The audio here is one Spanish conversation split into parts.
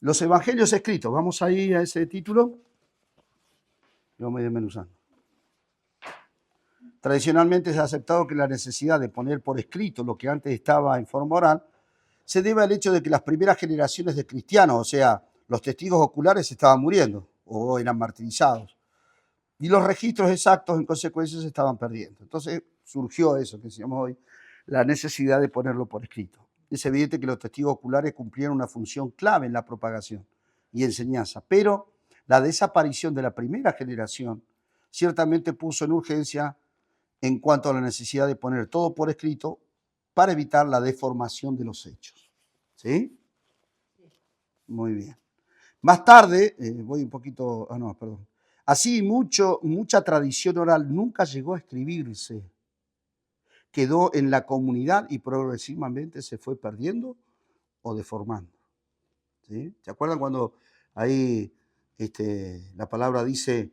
Los evangelios escritos. Vamos ahí a ese título. Lo vamos a ir desmenuzando. Tradicionalmente se ha aceptado que la necesidad de poner por escrito lo que antes estaba en forma oral se debe al hecho de que las primeras generaciones de cristianos, o sea, los testigos oculares, estaban muriendo o eran martirizados. Y los registros exactos, en consecuencia, se estaban perdiendo. Entonces surgió eso que decíamos hoy, la necesidad de ponerlo por escrito. Es evidente que los testigos oculares cumplieron una función clave en la propagación y enseñanza, pero la desaparición de la primera generación ciertamente puso en urgencia en cuanto a la necesidad de poner todo por escrito para evitar la deformación de los hechos. ¿Sí? Muy bien. Más tarde, voy un poquito, perdón. Así mucha tradición oral nunca llegó a escribirse. Quedó en la comunidad y progresivamente se fue perdiendo o deformando. ¿Sí? ¿Se acuerdan cuando ahí la palabra dice,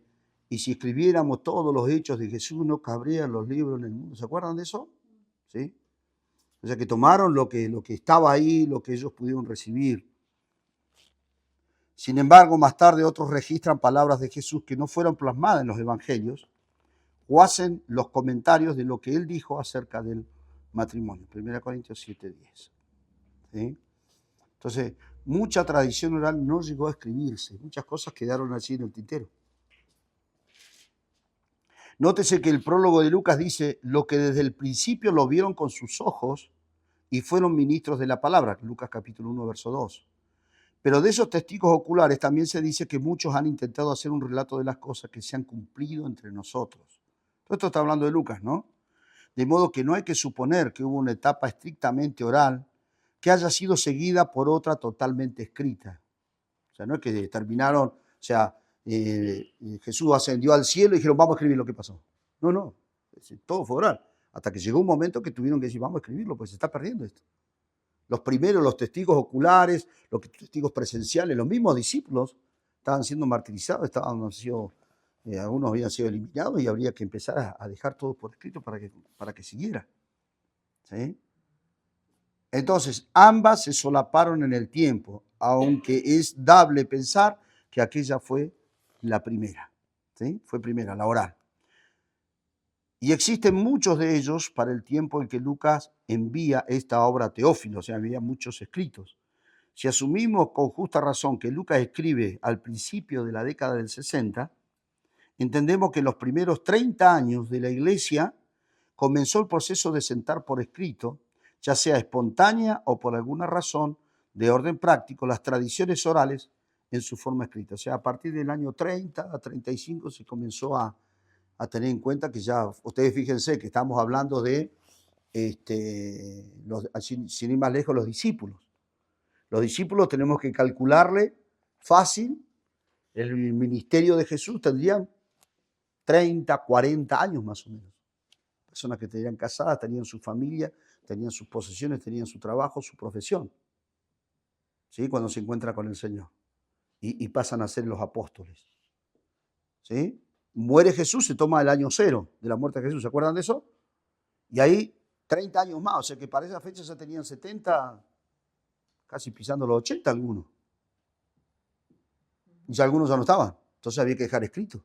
y si escribiéramos todos los hechos de Jesús no cabrían los libros en el mundo? ¿Se acuerdan de eso? ¿Sí? O sea que tomaron lo que estaba ahí, lo que ellos pudieron recibir. Sin embargo, más tarde otros registran palabras de Jesús que no fueron plasmadas en los evangelios o hacen los comentarios de lo que él dijo acerca del matrimonio. 1 Corintios 7:10. ¿Sí? Entonces, mucha tradición oral no llegó a escribirse, muchas cosas quedaron allí en el tintero. Nótese que el prólogo de Lucas dice, lo que desde el principio lo vieron con sus ojos y fueron ministros de la palabra, Lucas capítulo 1, verso 2. Pero de esos testigos oculares también se dice que muchos han intentado hacer un relato de las cosas que se han cumplido entre nosotros. Todo esto está hablando de Lucas, ¿no? De modo que no hay que suponer que hubo una etapa estrictamente oral que haya sido seguida por otra totalmente escrita. O sea, no es que terminaron, o sea, Jesús ascendió al cielo y dijeron, vamos a escribir lo que pasó. No, todo fue oral. Hasta que llegó un momento que tuvieron que decir, vamos a escribirlo, pues se está perdiendo esto. Los primeros, los testigos oculares, los testigos presenciales, los mismos discípulos estaban siendo martirizados, algunos habían sido eliminados y habría que empezar a dejar todo por escrito para que siguiera. ¿Sí? Entonces, ambas se solaparon en el tiempo, aunque es dable pensar que aquella fue la primera. ¿Sí? Fue primera, la oral. Y existen muchos de ellos para el tiempo en que Lucas envía esta obra a Teófilo, o sea, había muchos escritos. Si asumimos con justa razón que Lucas escribe al principio de la década del 60, entendemos que en los primeros 30 años de la Iglesia comenzó el proceso de sentar por escrito, ya sea espontánea o por alguna razón de orden práctico, las tradiciones orales en su forma escrita. O sea, a partir del año 30 a 35 se comenzó a tener en cuenta que ya, ustedes fíjense que estamos hablando de, sin ir más lejos, los discípulos. Los discípulos tenemos que calcularle fácil, el ministerio de Jesús tendrían 30, 40 años más o menos. Personas que tenían casadas, tenían su familia, tenían sus posesiones, tenían su trabajo, su profesión. ¿Sí? Cuando se encuentra con el Señor. Y pasan a ser los apóstoles. ¿Sí? Muere Jesús, se toma el año 0 de la muerte de Jesús. ¿Se acuerdan de eso? Y ahí 30 años más. O sea que para esa fecha ya tenían 70, casi pisando los 80 algunos. Y ya algunos ya no estaban. Entonces había que dejar escrito.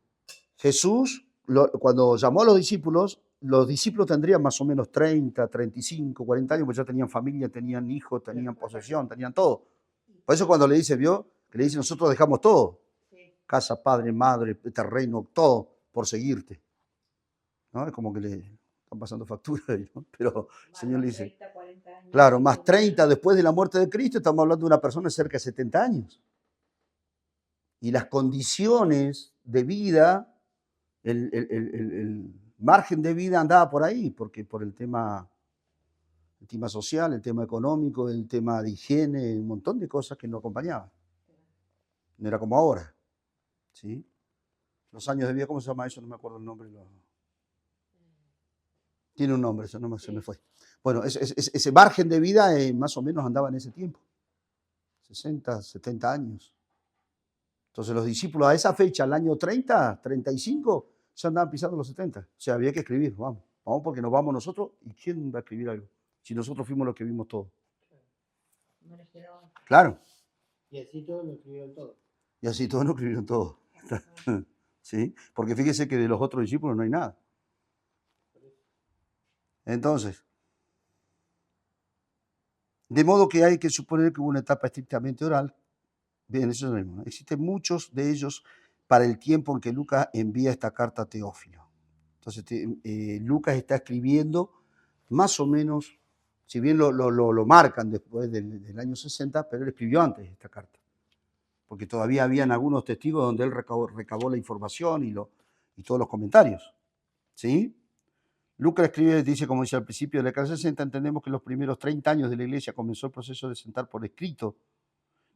Jesús, cuando llamó a los discípulos tendrían más o menos 30, 35, 40 años, porque ya tenían familia, tenían hijos, tenían posesión, tenían todo. Por eso cuando le dice, ¿vio? Que le dice, nosotros dejamos todo. Casa, padre, madre, terreno, todo por seguirte. ¿No? Es como que le están pasando factura, ¿no? Pero el Señor le dice, 30, 40 años, claro, más 30 después de la muerte de Cristo, estamos hablando de una persona de cerca de 70 años. Y las condiciones de vida, el margen de vida andaba por ahí, porque por el tema social, el tema económico, el tema de higiene, un montón de cosas que no acompañaban. No era como ahora. ¿Sí? Los años de vida, ¿cómo se llama eso? No me acuerdo el nombre. Tiene un nombre, eso no se me fue. Bueno, ese margen de vida más o menos andaba en ese tiempo. 60, 70 años. Entonces los discípulos a esa fecha, al año 30, 35, ya andaban pisando los 70. O sea, había que escribir, vamos porque nos vamos nosotros. ¿Y quién va a escribir algo? Si nosotros fuimos los que vimos todo. Claro. Y así todos lo escribieron todos. Y así todos lo escribieron todo. ¿Sí? Porque fíjese que de los otros discípulos no hay nada. Entonces, de modo que hay que suponer que hubo una etapa estrictamente oral. Bien, eso es lo mismo, ¿no? Existen muchos de ellos para el tiempo en que Lucas envía esta carta a Teófilo. Entonces, Lucas está escribiendo más o menos, si bien lo marcan después del año 60, pero él escribió antes esta carta, porque todavía habían algunos testigos donde él recabó la información y todos los comentarios. ¿Sí? Lucas escribe, dice, como dice al principio de la década 60, entendemos que en los primeros 30 años de la iglesia comenzó el proceso de sentar por escrito,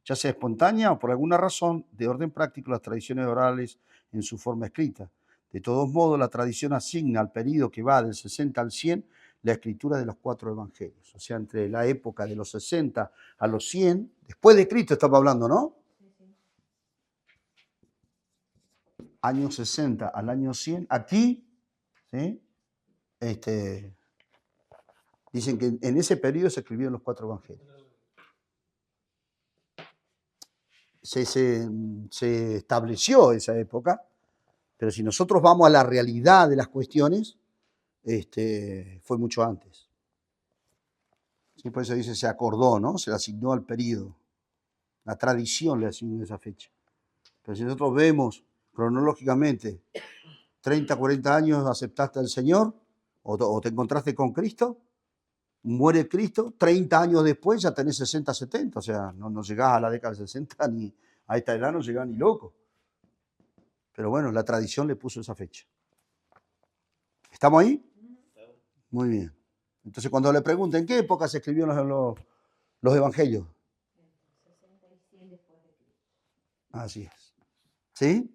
ya sea espontánea o por alguna razón de orden práctico, las tradiciones orales en su forma escrita. De todos modos, la tradición asigna al periodo que va del 60 al 100 la escritura de los 4 evangelios. O sea, entre la época de los 60 a los 100, después de Cristo estamos hablando, ¿no? Año 60 al año 100, aquí, ¿sí? Dicen que en ese periodo se escribieron los 4 evangelios. Se estableció esa época, pero si nosotros vamos a la realidad de las cuestiones, fue mucho antes. Sí, por eso dice, se acordó, ¿no? Se le asignó al periodo. La tradición le asignó esa fecha. Pero si nosotros vemos cronológicamente, 30, 40 años aceptaste al Señor, o te encontraste con Cristo, muere Cristo, 30 años después ya tenés 60, 70, o sea, no llegás a la década del 60 ni a esta edad no llegás ni loco. Pero bueno, la tradición le puso esa fecha. ¿Estamos ahí? Muy bien. Entonces cuando le pregunten, ¿en qué época se escribieron los evangelios? Así es. ¿Sí?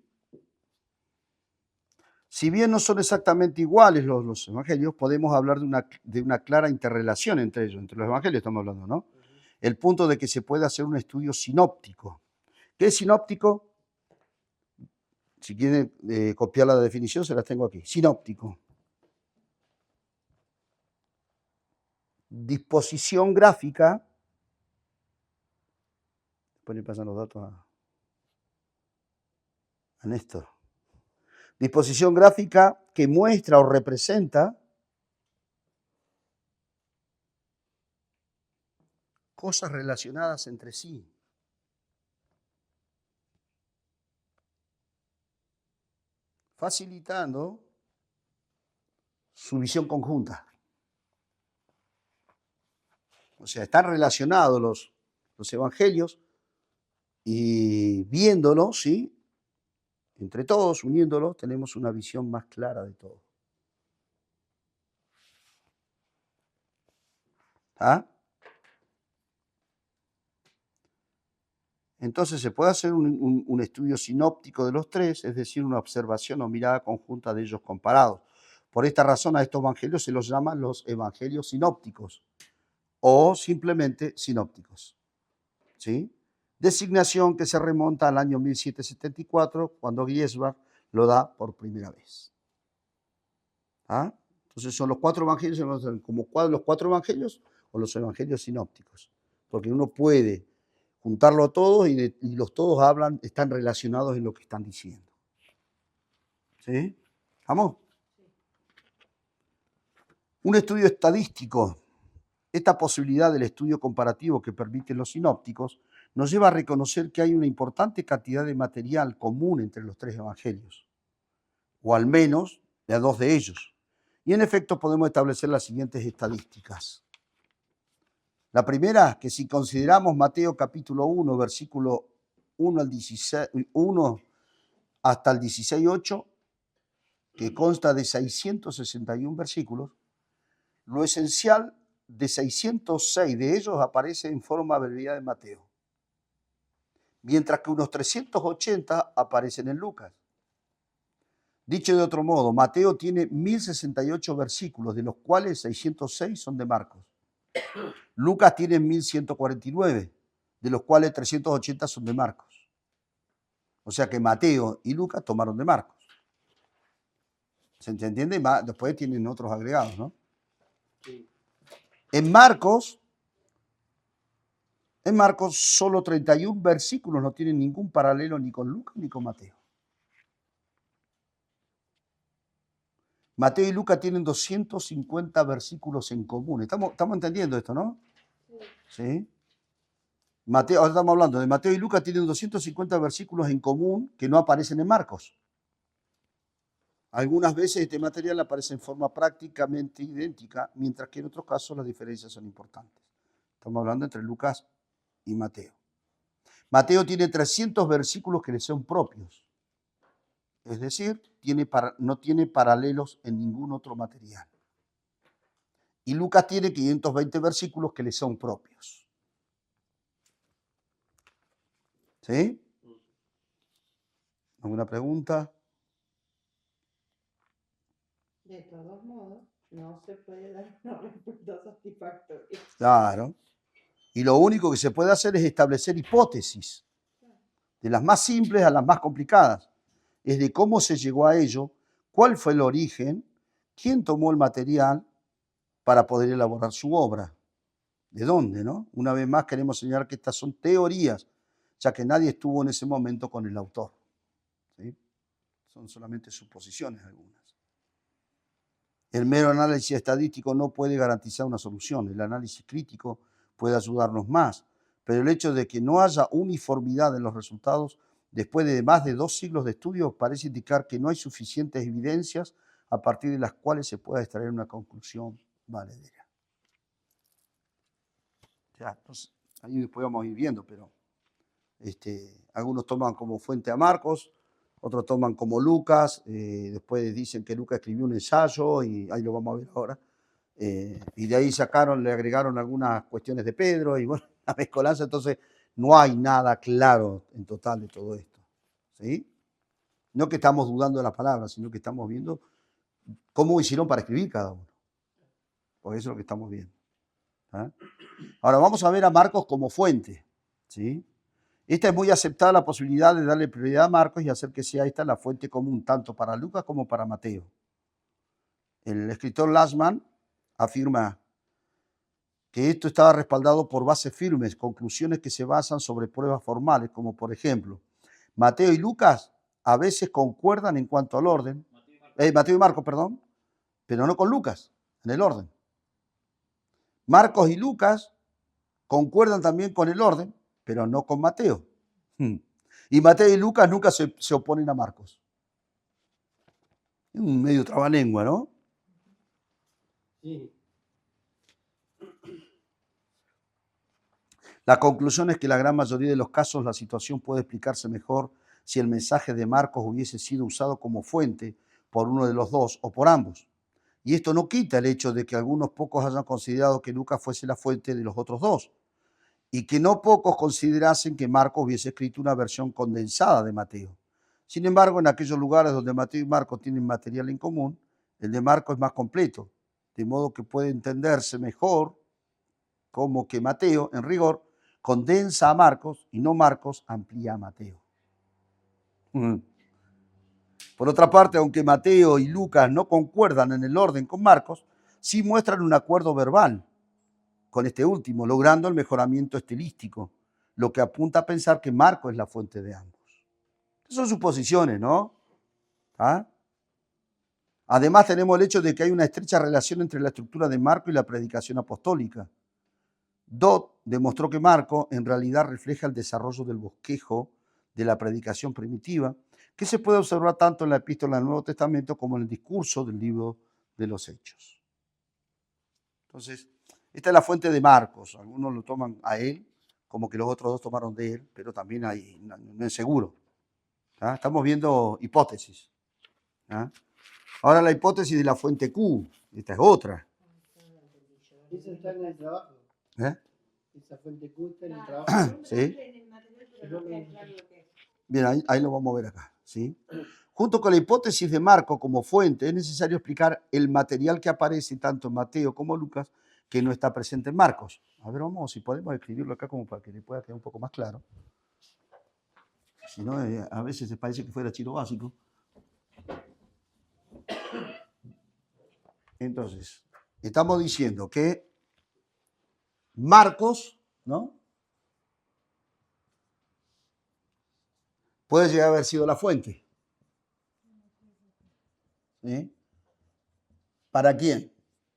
Si bien no son exactamente iguales los evangelios, podemos hablar de una clara interrelación entre ellos, entre los evangelios estamos hablando, ¿no? El punto de que se puede hacer un estudio sinóptico. ¿Qué es sinóptico? Si quieren copiar la definición, se las tengo aquí. Sinóptico. Disposición gráfica. Después le pasan los datos a Néstor. Disposición gráfica que muestra o representa cosas relacionadas entre sí. Facilitando su visión conjunta. O sea, están relacionados los evangelios y viéndolos, ¿sí? Entre todos, uniéndolos, tenemos una visión más clara de todo. ¿Ah? Entonces se puede hacer un estudio sinóptico de los tres, es decir, una observación o mirada conjunta de ellos comparados. Por esta razón a estos evangelios se los llaman los evangelios sinópticos o simplemente sinópticos. ¿Sí? Designación que se remonta al año 1774, cuando Giesbach lo da por primera vez. ¿Ah? Entonces son los 4 evangelios, como los 4 evangelios o los evangelios sinópticos, porque uno puede juntarlo a todos y los todos están relacionados en lo que están diciendo. ¿Sí? ¿Vamos? Un estudio estadístico. Esta posibilidad del estudio comparativo que permiten los sinópticos nos lleva a reconocer que hay una importante cantidad de material común entre los 3 evangelios, o al menos de 2 de ellos. Y en efecto podemos establecer las siguientes estadísticas. La primera, que si consideramos Mateo capítulo 1, versículo 1 hasta el 16:8, que consta de 661 versículos, lo esencial de 606 de ellos aparece en forma abreviada en Mateo, mientras que unos 380 aparecen en Lucas. Dicho de otro modo, Mateo tiene 1068 versículos, de los cuales 606 son de Marcos. Lucas tiene 1149, de los cuales 380 son de Marcos. O sea que Mateo y Lucas tomaron de Marcos. ¿Se entiende? Después tienen otros agregados, ¿no? Sí. En Marcos En Marcos solo 31 versículos no tienen ningún paralelo ni con Lucas ni con Mateo. Mateo y Lucas tienen 250 versículos en común. ¿Estamos entendiendo esto, no? Sí. Mateo, ahora estamos hablando de Mateo y Lucas, tienen 250 versículos en común que no aparecen en Marcos. Algunas veces este material aparece en forma prácticamente idéntica, mientras que en otros casos las diferencias son importantes. Estamos hablando entre Lucas y Mateo. Mateo tiene 300 versículos que le son propios. Es decir, no tiene paralelos en ningún otro material. Y Lucas tiene 520 versículos que le son propios. ¿Sí? ¿Alguna pregunta? De todos modos, no se puede dar una respuesta satisfactoria. Claro. Y lo único que se puede hacer es establecer hipótesis, de las más simples a las más complicadas. Es de cómo se llegó a ello, cuál fue el origen, quién tomó el material para poder elaborar su obra. ¿De dónde, no? Una vez más queremos señalar que estas son teorías, ya que nadie estuvo en ese momento con el autor. ¿Sí? Son solamente suposiciones algunas. El mero análisis estadístico no puede garantizar una solución. El análisis crítico puede ayudarnos más, pero el hecho de que no haya uniformidad en los resultados después de más de 2 siglos de estudio parece indicar que no hay suficientes evidencias a partir de las cuales se pueda extraer una conclusión valedera. Ya, entonces, ahí después vamos a ir viendo, pero algunos toman como fuente a Marcos, otros toman como Lucas, después dicen que Lucas escribió un ensayo y ahí lo vamos a ver ahora. Y de ahí le agregaron algunas cuestiones de Pedro y bueno, la mezcolanza, entonces no hay nada claro en total de todo esto. ¿Sí? No que estamos dudando de las palabras, sino que estamos viendo cómo hicieron para escribir cada uno. Pues eso es lo que estamos viendo. ¿Ah? Ahora vamos a ver a Marcos como fuente. ¿Sí? Esta es muy aceptada la posibilidad de darle prioridad a Marcos y hacer que sea esta la fuente común tanto para Lucas como para Mateo. El escritor Lashman afirma que esto estaba respaldado por bases firmes, conclusiones que se basan sobre pruebas formales, como por ejemplo, Mateo y Lucas a veces concuerdan en cuanto al orden, Mateo y Marcos, perdón, pero no con Lucas, en el orden. Marcos y Lucas concuerdan también con el orden, pero no con Mateo. Y Mateo y Lucas nunca se oponen a Marcos. Es un medio trabalengua, ¿no? Sí. La conclusión es que en la gran mayoría de los casos la situación puede explicarse mejor si el mensaje de Marcos hubiese sido usado como fuente por uno de los dos o por ambos. Y esto no quita el hecho de que algunos pocos hayan considerado que Lucas fuese la fuente de los otros dos y que no pocos considerasen que Marcos hubiese escrito una versión condensada de Mateo. Sin embargo, en aquellos lugares donde Mateo y Marcos tienen material en común, el de Marcos es más completo, de modo que puede entenderse mejor como que Mateo, en rigor, condensa a Marcos y no Marcos amplía a Mateo. Por otra parte, aunque Mateo y Lucas no concuerdan en el orden con Marcos, sí muestran un acuerdo verbal con este último, logrando el mejoramiento estilístico, lo que apunta a pensar que Marcos es la fuente de ambos. Son suposiciones, ¿no? ¿Ah? Además, tenemos el hecho de que hay una estrecha relación entre la estructura de Marcos y la predicación apostólica. Dodd demostró que Marcos en realidad refleja el desarrollo del bosquejo de la predicación primitiva, que se puede observar tanto en la epístola del Nuevo Testamento como en el discurso del libro de los Hechos. Entonces, esta es la fuente de Marcos. Algunos lo toman a él, como que los otros dos tomaron de él, pero también hay, no es seguro. ¿Ah? Estamos viendo hipótesis. ¿Ah? Ahora la hipótesis de la fuente Q, esta es otra. Eso está en el trabajo. ¿Eh? Esa fuente Q está en el trabajo. ¿Sí? Bien, ahí lo vamos a ver acá. ¿Sí? Junto con la hipótesis de Marco como fuente, es necesario explicar el material que aparece tanto en Mateo como Lucas, que no está presente en Marcos. A ver, vamos, si podemos escribirlo acá como para que le pueda quedar un poco más claro. Si no, a veces se parece que fuera chino básico. Entonces, estamos diciendo que Marcos, ¿no? puede llegar a haber sido la fuente. ¿Sí? ¿Para quién?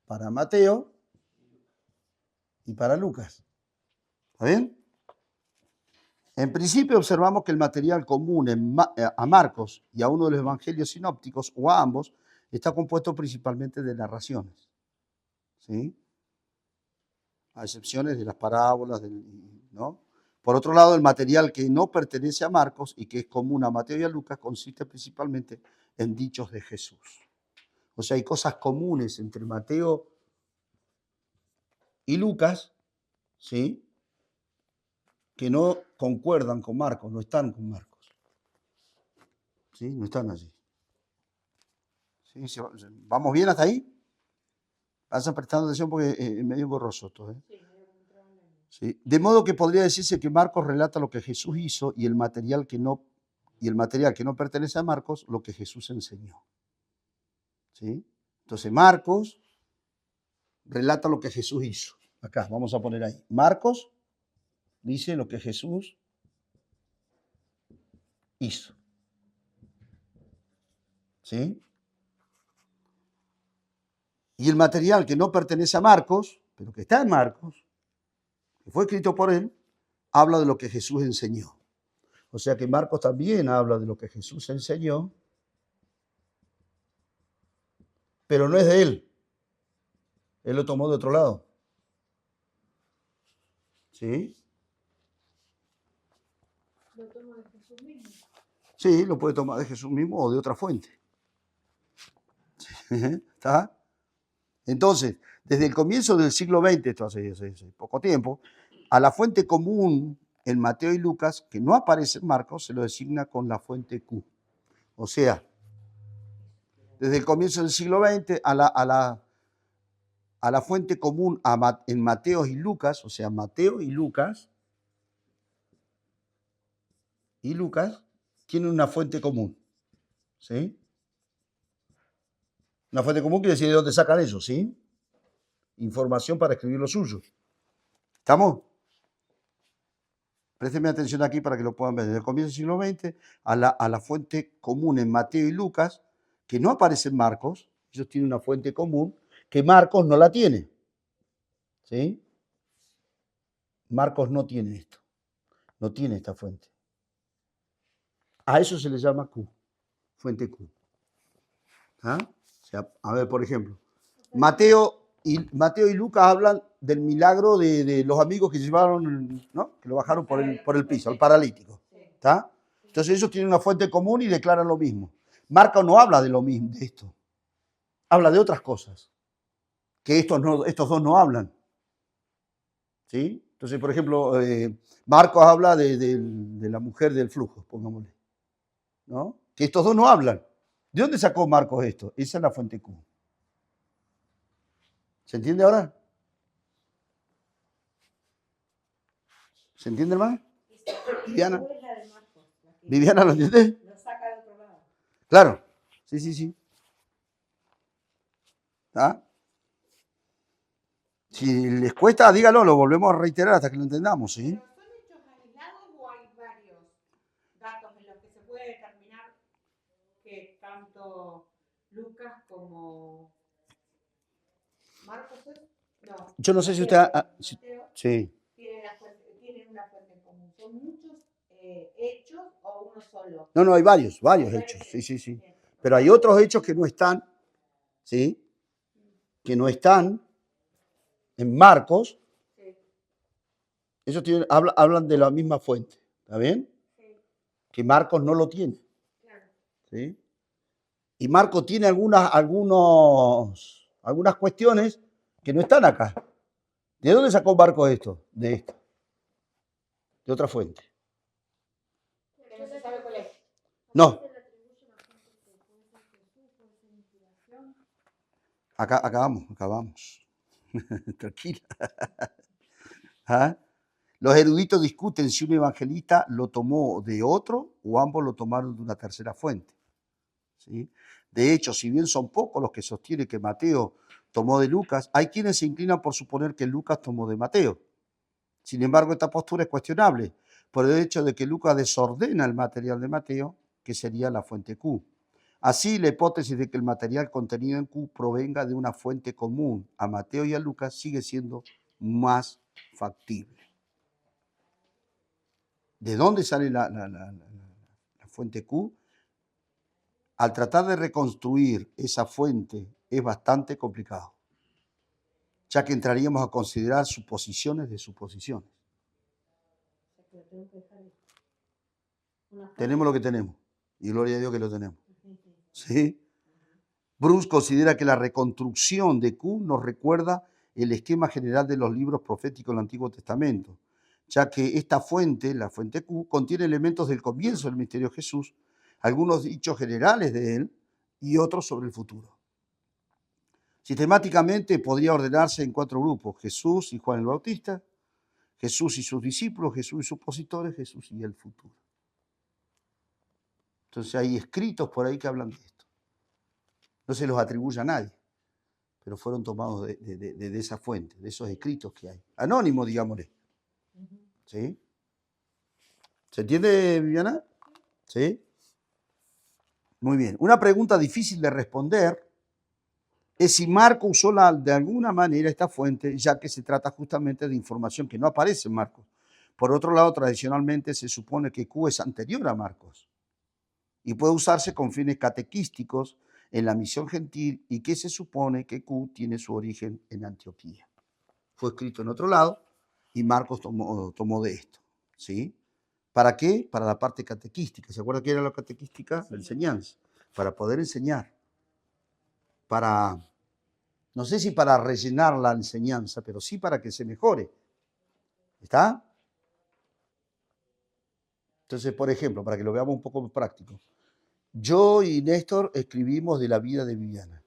Para Mateo y para Lucas. ¿Está bien? En principio observamos que el material común a Marcos y a uno de los evangelios sinópticos, o a ambos, está compuesto principalmente de narraciones. ¿Sí? A excepciones de las parábolas, ¿no? Por otro lado, el material que no pertenece a Marcos y que es común a Mateo y a Lucas consiste principalmente en dichos de Jesús. O sea, hay cosas comunes entre Mateo y Lucas, ¿sí?, que no concuerdan con Marcos, no están con Marcos. ¿Sí? No están allí. ¿Sí? ¿Vamos bien hasta ahí? Vayan prestando atención porque es medio borroso todo. ¿Sí? De modo que podría decirse que Marcos relata lo que Jesús hizo y el material que no pertenece a Marcos, lo que Jesús enseñó. ¿Sí? Entonces Marcos relata lo que Jesús hizo. Acá, vamos a poner ahí. Marcos dice lo que Jesús hizo. ¿Sí? Y el material que no pertenece a Marcos, pero que está en Marcos, que fue escrito por él, habla de lo que Jesús enseñó. O sea que Marcos también habla de lo que Jesús enseñó, pero no es de él. Él lo tomó de otro lado. ¿Sí? ¿Lo toma de Jesús mismo? Sí, lo puede tomar de Jesús mismo o de otra fuente. ¿Está? Entonces, desde el comienzo del siglo XX, esto hace poco tiempo, a la fuente común en Mateo y Lucas, que no aparece en Marcos, se lo designa con la fuente Q. O sea, desde el comienzo del siglo XX a la fuente común en Mateo y Lucas, o sea, Mateo y Lucas tienen una fuente común. ¿Sí? Una fuente común quiere decir de dónde sacan ellos, ¿sí? Información para escribir lo suyo. ¿Estamos? Présteme atención aquí para que lo puedan ver. Desde el comienzo del siglo XX a la fuente común en Mateo y Lucas, que no aparece en Marcos, ellos tienen una fuente común que Marcos no la tiene. ¿Sí? Marcos no tiene esto. No tiene esta fuente. A eso se le llama Q, fuente Q. ¿Ah? O sea, a ver, por ejemplo, Mateo y Lucas hablan del milagro de los amigos que llevaron, ¿no?, que lo bajaron por el piso, al paralítico. ¿Está? Entonces ellos tienen una fuente común y declaran lo mismo. Marcos no habla de lo mismo, de esto. Habla de otras cosas, que estos dos no hablan. ¿Sí? Entonces, por ejemplo, Marcos habla de la mujer del flujo, pongámosle, ¿no? Que estos dos no hablan. ¿De dónde sacó Marcos esto? Esa es la fuente Q. ¿Se entiende ahora? ¿Se entiende, hermano? Viviana. ¿Viviana lo entiende? Lo saca de otro lado. Claro. Sí. ¿Ah? Si les cuesta, dígalo, lo volvemos a reiterar hasta que lo entendamos, ¿sí? ¿Pero son hechos aislados o hay varios datos en los que se puede determinar que tanto Lucas como Marcos no? Yo no sé si Mateo, usted... Mateo Sí. tienen una fuente en común. ¿Son muchos hechos o uno solo? No, hay varios hechos, sí. Pero hay otros hechos que no están, ¿sí? Que no están en Marcos. Sí. Ellos hablan de la misma fuente, ¿está bien? Sí. Que Marcos no lo tiene. Claro. ¿Sí? Y Marcos tiene algunas cuestiones que no están acá. ¿De dónde sacó Marcos esto? De esto. De otra fuente. ¿No se sabe cuál es? No. Acá vamos. Tranquila. ¿Ah? Los eruditos discuten si un evangelista lo tomó de otro o ambos lo tomaron de una tercera fuente. ¿Sí? De hecho, si bien son pocos los que sostienen que Mateo tomó de Lucas, hay quienes se inclinan por suponer que Lucas tomó de Mateo. Sin embargo, esta postura es cuestionable, por el hecho de que Lucas desordena el material de Mateo, que sería la fuente Q. Así, la hipótesis de que el material contenido en Q provenga de una fuente común a Mateo y a Lucas sigue siendo más factible. ¿De dónde sale la fuente Q? Al tratar de reconstruir esa fuente es bastante complicado, ya que entraríamos a considerar suposiciones de suposiciones. Tenemos lo que tenemos, y gloria a Dios que lo tenemos. ¿Sí? Bruce considera que la reconstrucción de Q nos recuerda el esquema general de los libros proféticos del Antiguo Testamento, ya que esta fuente, la fuente Q, contiene elementos del comienzo del misterio de Jesús, algunos dichos generales de él y otros sobre el futuro. Sistemáticamente podría ordenarse en 4 grupos: Jesús y Juan el Bautista, Jesús y sus discípulos, Jesús y sus opositores, Jesús y el futuro. Entonces hay escritos por ahí que hablan de esto. No se los atribuye a nadie, pero fueron tomados de esa fuente, de esos escritos que hay. Anónimo, digámosle. ¿Sí? ¿Se entiende, Viviana? ¿Sí? Muy bien. Una pregunta difícil de responder es si Marcos usó de alguna manera esta fuente, ya que se trata justamente de información que no aparece en Marcos. Por otro lado, tradicionalmente se supone que Q es anterior a Marcos y puede usarse con fines catequísticos en la misión gentil, y que se supone que Q tiene su origen en Antioquía. Fue escrito en otro lado y Marcos tomó de esto. ¿Sí? ¿Para qué? Para la parte catequística. ¿Se acuerda qué era la catequística? La enseñanza. Para poder enseñar. Para, no sé si para rellenar la enseñanza, pero sí para que se mejore. ¿Está? Entonces, por ejemplo, para que lo veamos un poco más práctico. Yo y Néstor escribimos de la vida de Viviana.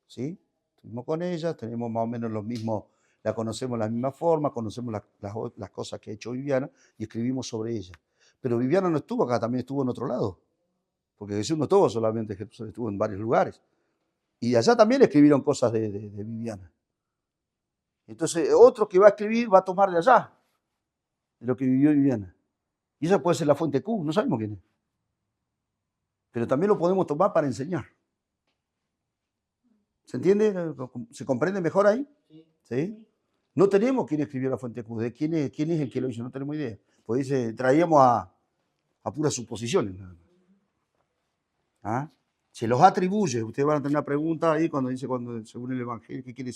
¿Sí? Estuvimos con ella, tenemos más o menos los mismos, la conocemos de la misma forma, conocemos las cosas que ha hecho Viviana y escribimos sobre ella. Pero Viviana no estuvo acá, también estuvo en otro lado. Porque Jesús no estuvo solamente en Jerusalén, estuvo en varios lugares. Y de allá también escribieron cosas de Viviana. Entonces, otro que va a escribir va a tomar de allá, de lo que vivió Viviana. Y esa puede ser la fuente Q, no sabemos quién es. Pero también lo podemos tomar para enseñar. ¿Se entiende? ¿Se comprende mejor ahí? ¿Sí? No tenemos quién escribió la fuente Q, de quién es el que lo hizo, no tenemos idea. Pues dice, traíamos a puras suposiciones. ¿Ah? Se los atribuye. Ustedes van a tener una pregunta ahí cuando dice, según el Evangelio, ¿qué quiere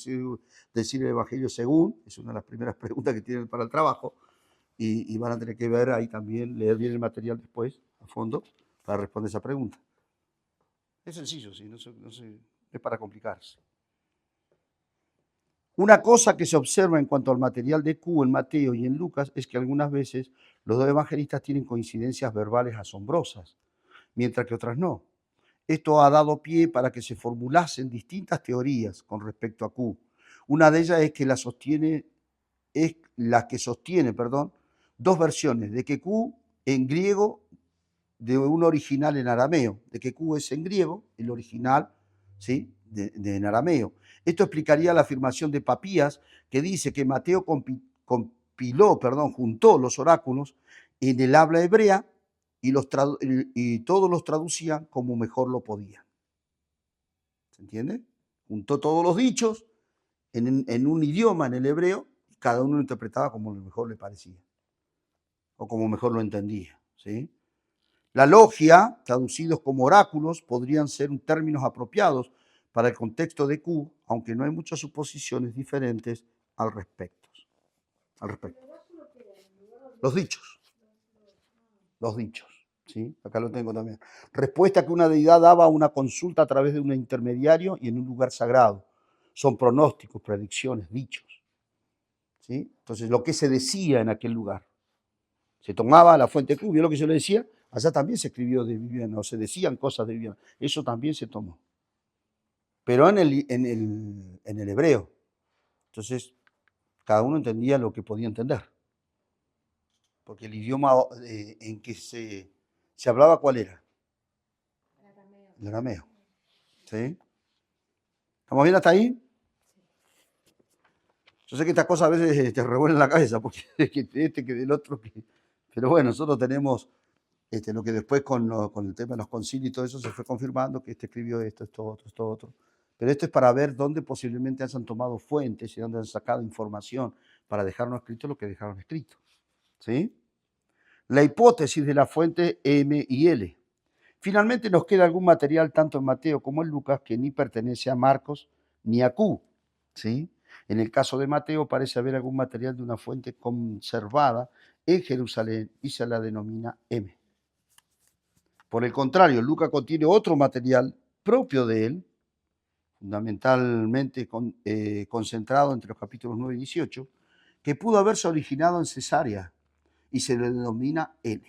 decir el Evangelio según? Es una de las primeras preguntas que tienen para el trabajo. Y van a tener que ver ahí también, leer bien el material después, a fondo, para responder esa pregunta. Es sencillo, sí, no es para complicarse. Una cosa que se observa en cuanto al material de Q en Mateo y en Lucas es que algunas veces los dos evangelistas tienen coincidencias verbales asombrosas, mientras que otras no. Esto ha dado pie para que se formulasen distintas teorías con respecto a Q. Una de ellas es la que sostiene, dos versiones de que Q en griego de un original en arameo, de que Q es en griego, el original, ¿sí? En arameo. Esto explicaría la afirmación de Papías, que dice que Mateo juntó los oráculos en el habla hebrea y todos los traducían como mejor lo podían. ¿Se entiende? Juntó todos los dichos en un idioma, en el hebreo, y cada uno lo interpretaba como mejor le parecía, o como mejor lo entendía, ¿sí? La logia, traducidos como oráculos, podrían ser términos apropiados para el contexto de Q, aunque no hay muchas suposiciones diferentes al respecto. Los dichos. Los dichos. ¿Sí? Acá lo tengo también. Respuesta que una deidad daba a una consulta a través de un intermediario y en un lugar sagrado. Son pronósticos, predicciones, dichos. ¿Sí? Entonces, lo que se decía en aquel lugar. Se tomaba la fuente Q, ¿vio lo que yo le decía? Allá también se escribió de Viviana, o se decían cosas de Viviana. Eso también se tomó. Pero en el hebreo. Entonces, cada uno entendía lo que podía entender. Porque el idioma en que se hablaba, ¿cuál era? El arameo. ¿Sí? ¿Estamos bien hasta ahí? Yo sé que estas cosas a veces te revuelven la cabeza, porque que el otro, Pero bueno, nosotros tenemos lo que después con el tema de los concilios y todo eso se fue confirmando que escribió esto, otro. Pero esto es para ver dónde posiblemente hayan tomado fuentes y dónde han sacado información para dejarnos escrito lo que dejaron escrito. ¿Sí? La hipótesis de la fuente M y L. Finalmente nos queda algún material tanto en Mateo como en Lucas que ni pertenece a Marcos ni a Q. ¿Sí? En el caso de Mateo parece haber algún material de una fuente conservada en Jerusalén y se la denomina M. Por el contrario, Lucas contiene otro material propio de él, fundamentalmente concentrado entre los capítulos 9 y 18, que pudo haberse originado en Cesarea y se le denomina N.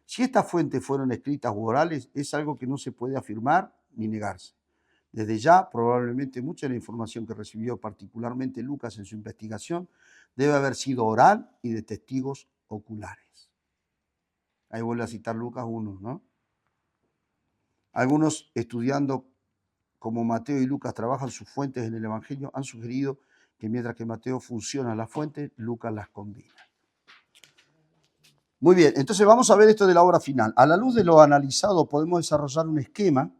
Si estas fuentes fueron escritas u orales, es algo que no se puede afirmar ni negarse. Desde ya, probablemente mucha de la información que recibió particularmente Lucas en su investigación debe haber sido oral y de testigos oculares. Ahí vuelve a citar Lucas 1, ¿no? Algunos estudiando como Mateo y Lucas trabajan sus fuentes en el Evangelio han sugerido que mientras que Mateo funciona las fuentes, Lucas las combina. Muy bien, entonces vamos a ver esto de la obra final. A la luz de lo analizado podemos desarrollar un esquema,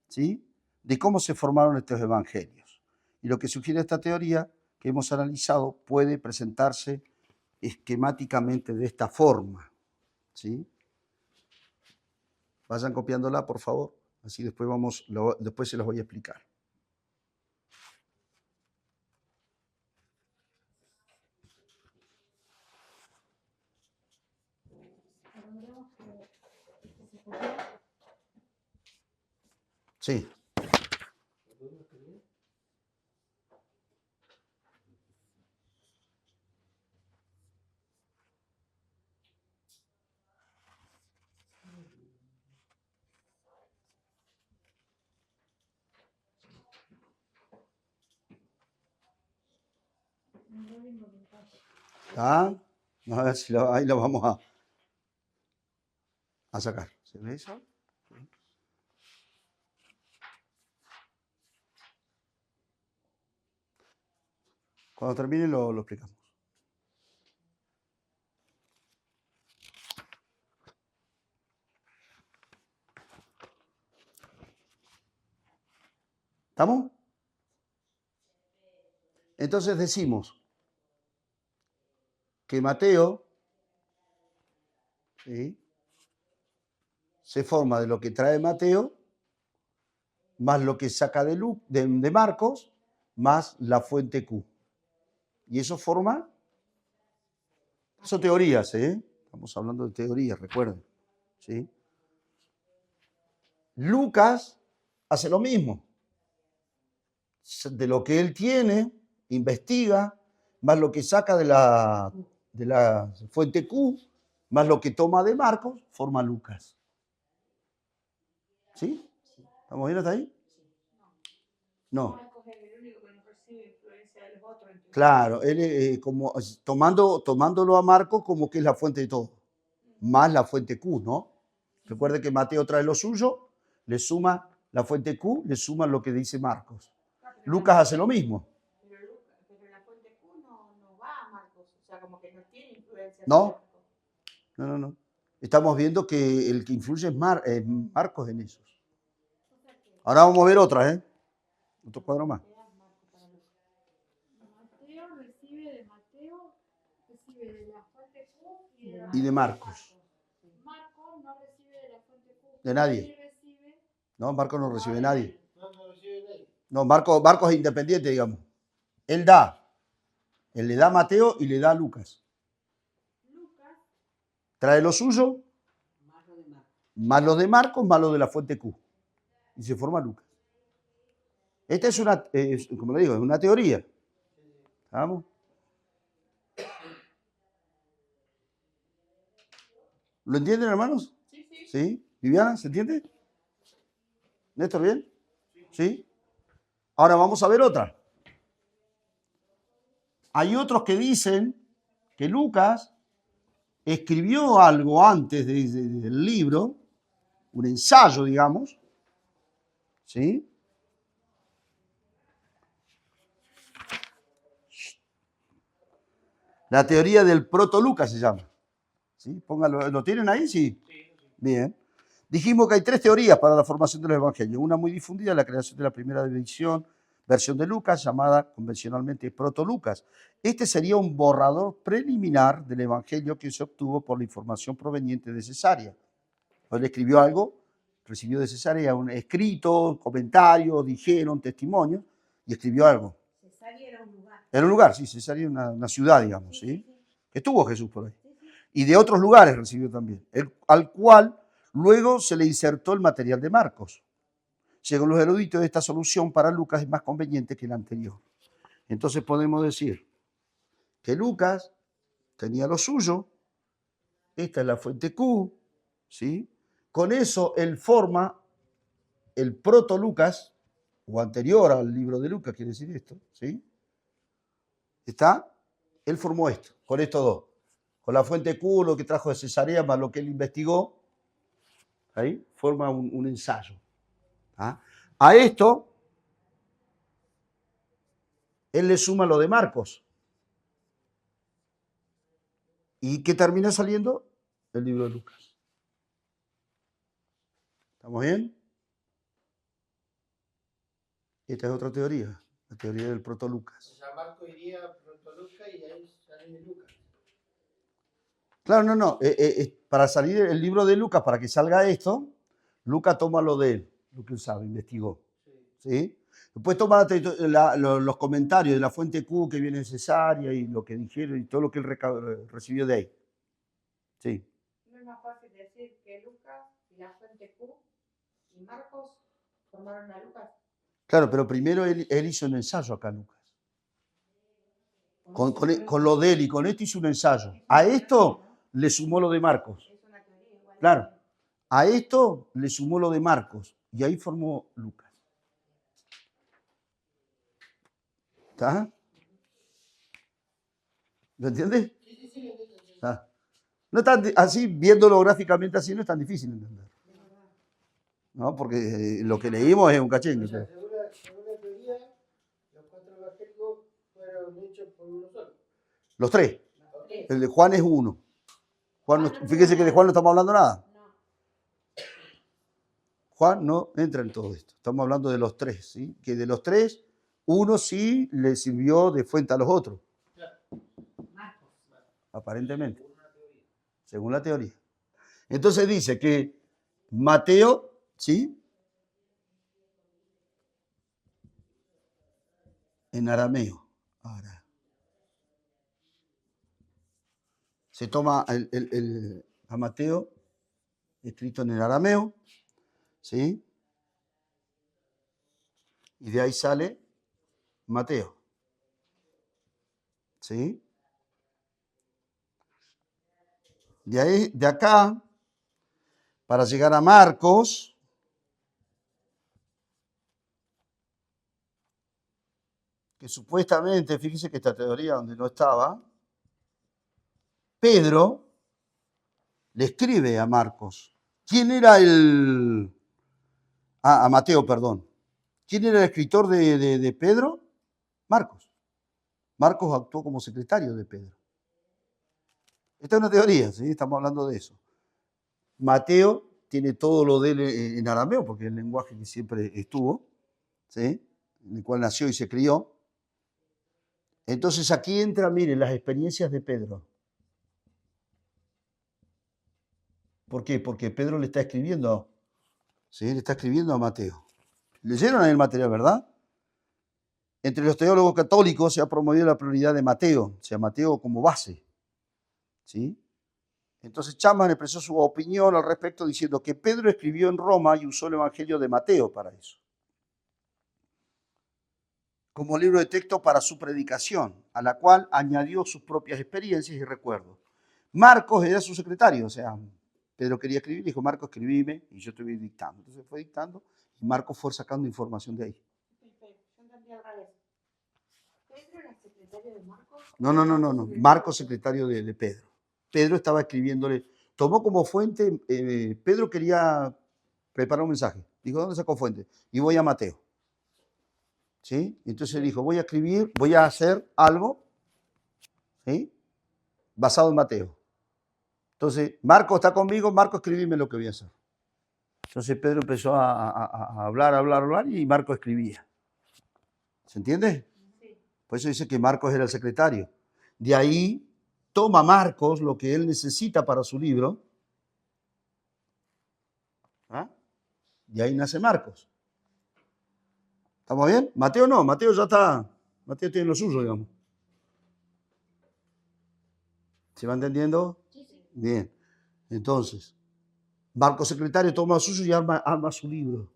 ¿sí?, de cómo se formaron estos evangelios. Y lo que sugiere esta teoría que hemos analizado puede presentarse esquemáticamente de esta forma, ¿sí? Vayan copiándola, por favor, así después, después se los voy a explicar. Sí. ¿Ah? A ver si ahí lo vamos a sacar. ¿Se ve eso? Cuando termine lo explicamos. ¿Estamos? Entonces decimos que Mateo, ¿sí?, se forma de lo que trae Mateo, más lo que saca de Marcos, más la fuente Q. Y eso forma, son teorías, ¿eh? Estamos hablando de teorías, recuerden, ¿sí? Lucas hace lo mismo. De lo que él tiene, investiga, más lo que saca de la fuente Q, más lo que toma de Marcos, forma Lucas. ¿Sí? ¿Estamos bien hasta ahí? No. Claro, él como tomándolo a Marcos como que es la fuente de todo, más la fuente Q, ¿no? Recuerde que Mateo trae lo suyo, le suma la fuente Q, le suma lo que dice Marcos. Lucas hace lo mismo. Pero la fuente Q no va a Marcos, o sea, como que no tiene influencia. No. No. Estamos viendo que el que influye es Marcos en esos. Ahora vamos a ver otras, ¿eh? Otro cuadro más. Mateo recibe de la fuente Q Y de Marcos. Marcos no recibe de la fuente Q. De nadie. Recibe... No, Marcos no recibe de nadie. No recibe nadie. No, Marcos es independiente, digamos. Él da. Él le da a Mateo y le da a Lucas. Lucas Trae lo suyo, más lo de Marcos, más lo de la fuente Q. Y se forma Lucas. Esta es una, como le digo, es una teoría. ¿Vamos? ¿Lo entienden, hermanos? Sí. ¿Sí? ¿Viviana, se entiende? ¿Néstor, bien? ¿Sí? Ahora vamos a ver otra. Hay otros que dicen que Lucas escribió algo antes del libro, un ensayo, digamos, ¿sí? La teoría del proto-Lucas se llama. ¿Sí? Póngalo, ¿lo tienen ahí? Sí. Bien. Dijimos que hay 3 teorías para la formación de los evangelios. Una muy difundida, la creación de la primera versión de Lucas, llamada convencionalmente Proto-Lucas. Este sería un borrador preliminar del evangelio que se obtuvo por la información proveniente de Cesarea. Él escribió algo, recibió de Cesarea un escrito, comentarios, dijeron, testimonios, y escribió algo. Cesarea era un lugar. Era un lugar, sí, Cesarea una ciudad, digamos, Sí, ¿sí? sí, sí. Que estuvo Jesús por ahí. Sí, sí. Y de otros lugares recibió también, al cual luego se le insertó el material de Marcos. Según los eruditos, esta solución para Lucas es más conveniente que la anterior. Entonces podemos decir que Lucas tenía lo suyo, esta es la fuente Q, ¿sí? Con eso él forma el proto-Lucas, o anterior al libro de Lucas, quiere decir esto, ¿sí? ¿Está? Él formó esto, con estos dos. Con la fuente Q, lo que trajo de Cesarea, más lo que él investigó, ahí forma un ensayo. ¿Ah? A esto, él le suma lo de Marcos. ¿Y qué termina saliendo? El libro de Lucas. ¿Estamos bien? Esta es otra teoría, la teoría del O proto-Lucas. sea, Marco iría a Proto-Lucas y ahí sale de Lucas. Claro, no. Para salir el libro de Lucas, para que salga esto, Lucas toma lo de él, lo que él sabe, investigó. ¿Sí? Después toma los comentarios de la fuente Q que viene necesaria y lo que dijeron y todo lo que él recibió de ahí. Sí. No es más fácil decir que Lucas y la fuente Q y Marcos formaron a Lucas. Claro, pero primero él hizo un ensayo acá, Lucas. Con lo de él y con esto hizo un ensayo. A esto le sumó lo de Marcos. Es una teoría igual. Claro. A esto le sumó lo de Marcos y ahí formó Lucas. ¿Está? ¿Lo entiendes? ¿Está? No es tan, así, viéndolo gráficamente así, no es tan difícil entender. ¿No? Porque lo que leímos es un cachengue. O sea, según la teoría, los 4 evangélicos fueron hechos por uno solo. Los 3. Los tres. El de Juan es uno. Fíjese que de Juan no estamos hablando nada. No. Juan no entra en todo esto. Estamos hablando de los 3, ¿sí? Que de los 3, uno sí le sirvió de fuente a los otros, Marcos. aparentemente, según la teoría. Entonces dice que Mateo, ¿sí? En arameo. Ahora. Se toma a Mateo, escrito en el arameo, ¿sí? Y de ahí sale Mateo, ¿sí? De acá, para llegar a Marcos, que supuestamente, fíjese que esta teoría donde no estaba, Pedro le escribe a Marcos. ¿Quién era a Mateo, perdón. ¿Quién era el escritor de Pedro? Marcos. Marcos actuó como secretario de Pedro. Esta es una teoría, ¿sí? Estamos hablando de eso. Mateo tiene todo lo de él en arameo, porque es el lenguaje que siempre estuvo, ¿sí? En el cual nació y se crió. Entonces aquí entra, miren, las experiencias de Pedro. ¿Por qué? Porque Pedro le está escribiendo, ¿sí? Le está escribiendo a Mateo. Leyeron ahí el material, ¿verdad? Entre los teólogos católicos se ha promovido la prioridad de Mateo, o sea, Mateo como base, ¿sí? Entonces Chapman expresó su opinión al respecto diciendo que Pedro escribió en Roma y usó el Evangelio de Mateo para eso, como libro de texto para su predicación, a la cual añadió sus propias experiencias y recuerdos. Marcos era su secretario, o sea, Pedro quería escribir, dijo, Marcos, escribime, y yo estoy dictando. Entonces fue dictando y Marcos fue sacando información de ahí. Yo entendí al revés. ¿Pedro era secretario de Marcos? No. Marcos, secretario de Pedro. Pedro estaba escribiéndole, tomó como fuente, Pedro quería preparar un mensaje. Dijo, ¿dónde sacó fuente? Y voy a Mateo. ¿Sí? Entonces dijo, voy a escribir, voy a hacer algo, ¿sí? Basado en Mateo. Entonces, Marcos está conmigo, Marcos, escribime lo que voy a hacer. Entonces Pedro empezó a hablar y Marcos escribía. ¿Se entiende? Sí. Por eso dice que Marcos era el secretario. De ahí toma Marcos lo que él necesita para su libro. ¿Ah? De ahí nace Marcos. ¿Estamos bien? Mateo no, Mateo ya está. Mateo tiene lo suyo, digamos. ¿Se va entendiendo? Sí, sí. Bien. Entonces, Marcos secretario toma lo suyo y arma su libro.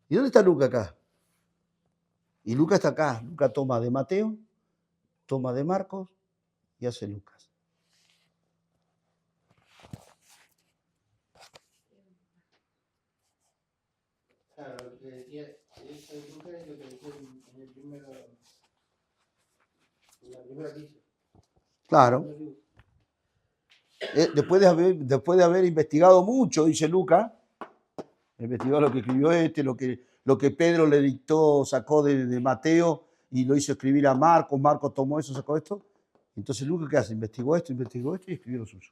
¿Y dónde está Lucas acá? Y Lucas está acá. Lucas toma de Mateo, toma de Marcos y hace Lucas. Claro, lo que decía, eso de Lucas es lo que decía en el primero, en la primera lista. Claro. Después de haber investigado mucho, dice Lucas, investigó lo que escribió lo que Pedro le dictó, sacó de Mateo y lo hizo escribir a Marcos, Marcos tomó eso, sacó esto. Entonces Lucas, ¿qué hace? Investigó esto y escribió lo suyo.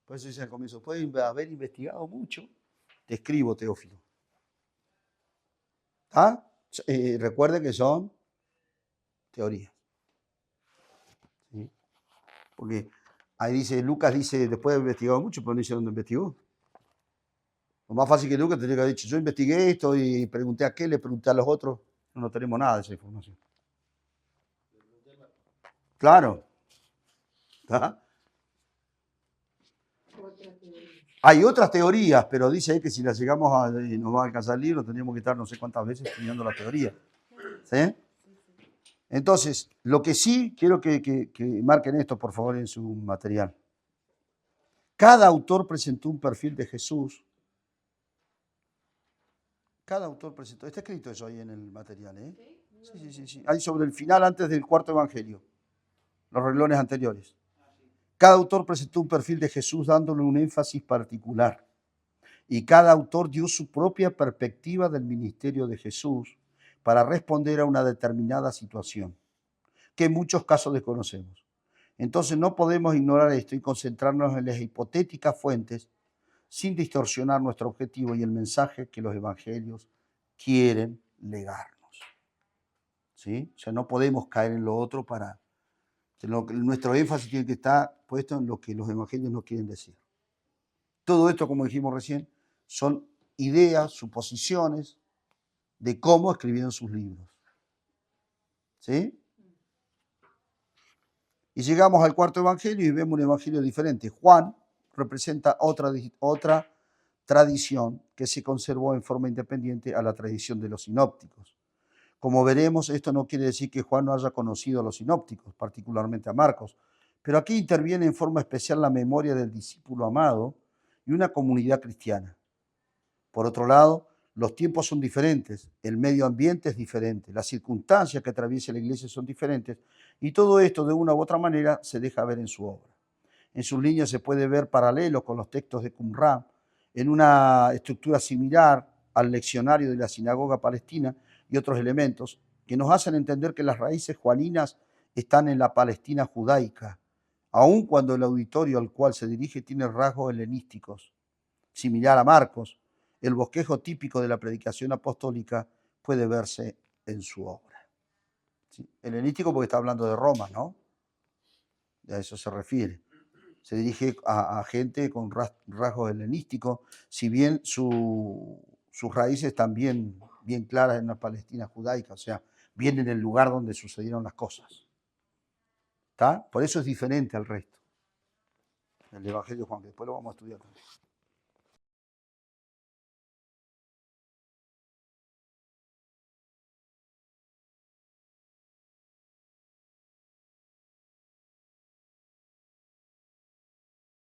Por eso dice al comienzo, después de haber investigado mucho, te escribo, Teófilo. ¿Ah? Recuerden que son teorías. ¿Sí? Porque ahí dice, Lucas dice, después de haber investigado mucho, pero no dice dónde investigó. Lo más fácil que Lucas tendría que haber dicho, yo investigué esto y pregunté a qué, le pregunté a los otros. No tenemos nada de esa información. Claro. ¿Ah? Hay otras teorías, pero dice ahí que si las llegamos a, nos va a alcanzar el libro, tendríamos que estar no sé cuántas veces estudiando la teoría. ¿Sí? Entonces, lo que sí, quiero que marquen esto, por favor, en su material. Cada autor presentó un perfil de Jesús. Cada autor presentó, está escrito eso ahí en el material, ¿eh? Sí. Ahí sobre el final, antes del cuarto evangelio, los renglones anteriores. Cada autor presentó un perfil de Jesús dándole un énfasis particular. Y cada autor dio su propia perspectiva del ministerio de Jesús para responder a una determinada situación, que en muchos casos desconocemos. Entonces no podemos ignorar esto y concentrarnos en las hipotéticas fuentes sin distorsionar nuestro objetivo y el mensaje que los evangelios quieren legarnos. ¿Sí? O sea, no podemos caer en lo otro para... Nuestro énfasis tiene que estar puesto en lo que los evangelios nos quieren decir. Todo esto, como dijimos recién, son ideas, suposiciones de cómo escribieron sus libros. ¿Sí? Y llegamos al cuarto evangelio y vemos un evangelio diferente. Juan representa otra tradición que se conservó en forma independiente a la tradición de los sinópticos. Como veremos, esto no quiere decir que Juan no haya conocido a los sinópticos, particularmente a Marcos, pero aquí interviene en forma especial la memoria del discípulo amado y una comunidad cristiana. Por otro lado, los tiempos son diferentes, el medio ambiente es diferente, las circunstancias que atraviesa la iglesia son diferentes y todo esto de una u otra manera se deja ver en su obra. En sus líneas se puede ver paralelos con los textos de Qumran, en una estructura similar al leccionario de la sinagoga palestina y otros elementos que nos hacen entender que las raíces juaninas están en la Palestina judaica, aun cuando el auditorio al cual se dirige tiene rasgos helenísticos. Similar a Marcos, el bosquejo típico de la predicación apostólica puede verse en su obra. ¿Sí? Helenístico porque está hablando de Roma, ¿no? A eso se refiere. Se dirige a gente con rasgos helenísticos, si bien sus raíces están bien claras en la Palestina judaica, o sea, bien en el lugar donde sucedieron las cosas. ¿Está? Por eso es diferente al resto. El Evangelio de Juan, que después lo vamos a estudiar también.